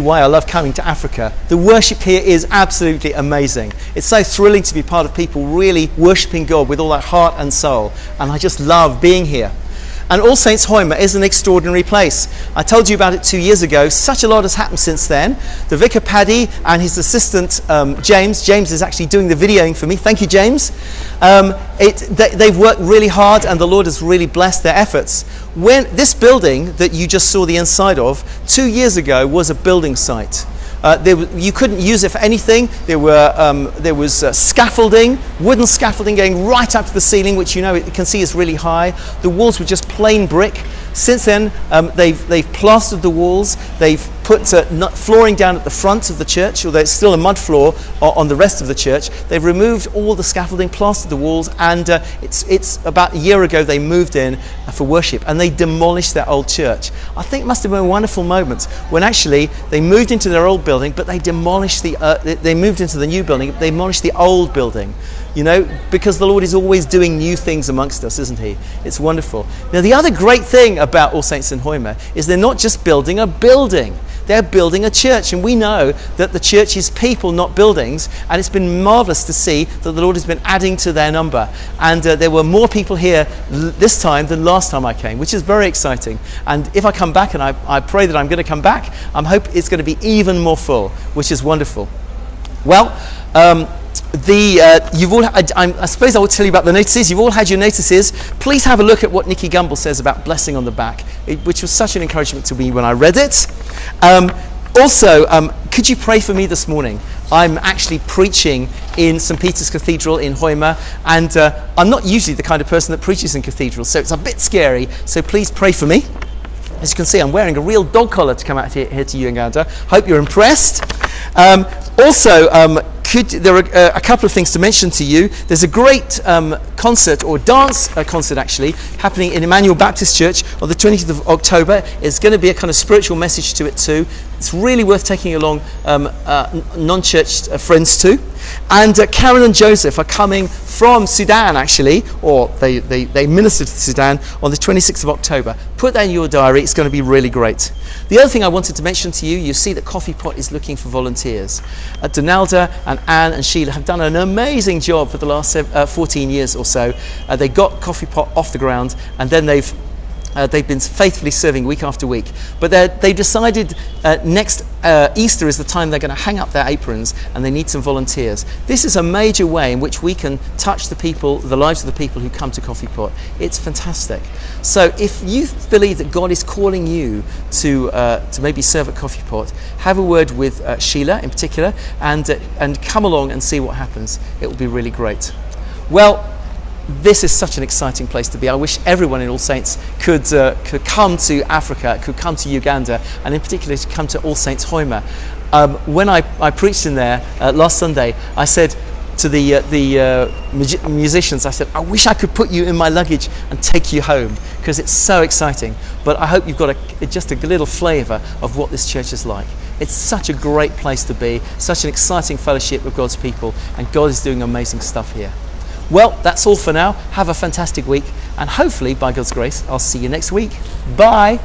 Why I love coming to Africa. The worship here is absolutely amazing. It's so thrilling to be part of people really worshipping God with all their heart and soul, and I just love being here. And All Saints Hoima is an extraordinary place. I told you about it 2 years ago. Such a lot has happened since then. The vicar Paddy and his assistant James is actually doing the videoing for me. Thank you, James. They've worked really hard, and the Lord has really blessed their efforts. When this building that you just saw the inside of 2 years ago was a building site. You couldn't use it for anything. There was scaffolding, wooden scaffolding going right up to the ceiling, which you can see is really high. The walls were just plain brick. Since then, they've plastered the walls. They've put flooring down at the front of the church, although it's still a mud floor on the rest of the church. They've removed all the scaffolding, plastered the walls, and it's about a year ago they moved in for worship, and they demolished their old church. I think it must have been a wonderful moment when actually they moved into their old building, but they demolished they moved into the new building, they demolished the old building. Because the Lord is always doing new things amongst us, isn't he? It's wonderful. Now, the other great thing about All Saints in Hoima is they're not just building a building. They're building a church, and we know that the church is people, not buildings, and it's been marvellous to see that the Lord has been adding to their number. And there were more people here this time than last time I came, which is very exciting. And if I come back, and I pray that I'm going to come back, I hope it's going to be even more full, which is wonderful. Well, I suppose I will tell you about the notices. You've all had your notices. Please have a look at what Nicky Gumbel says about blessing on the back, which was such an encouragement to me when I read it. Also, could you pray for me this morning? I'm actually preaching in St. Peter's Cathedral in Hoima, and I'm not usually the kind of person that preaches in cathedrals, so it's a bit scary, so please pray for me. As you can see, I'm wearing a real dog collar to come out here to Uganda. Hope you're impressed. There are a couple of things to mention to you. There's a great concert, or dance concert actually, happening in Emmanuel Baptist Church on the 20th of October. It's going to be a kind of spiritual message to it too. It's really worth taking along non-church friends too. And Karen and Joseph are coming from Sudan actually, or they ministered to Sudan on the 26th of October. Put that in your diary. It's going to be really great. The other thing I wanted to mention to you, you see that Coffee Pot is looking for volunteers. Donalda and Anne and Sheila have done an amazing job for the last 14 years or so. They got Coffee Pot off the ground, and then they've been faithfully serving week after week. But they decided next Easter is the time they're going to hang up their aprons, and they need some volunteers. This is a major way in which we can touch the lives of the people who come to Coffee Pot. It's fantastic. So if you believe that God is calling you to maybe serve at Coffee Pot, have a word with Sheila in particular, and come along and see what happens. It will be really great. Well, this is such an exciting place to be. I wish everyone in All Saints could come to Africa, could come to Uganda, and in particular to come to All Saints Hoima. When I preached in there last Sunday, I said to the musicians, I said, I wish I could put you in my luggage and take you home, because it's so exciting. But I hope you've got just a little flavour of what this church is like. It's such a great place to be, such an exciting fellowship with God's people, and God is doing amazing stuff here. Well, that's all for now. Have a fantastic week, and hopefully, by God's grace, I'll see you next week. Bye.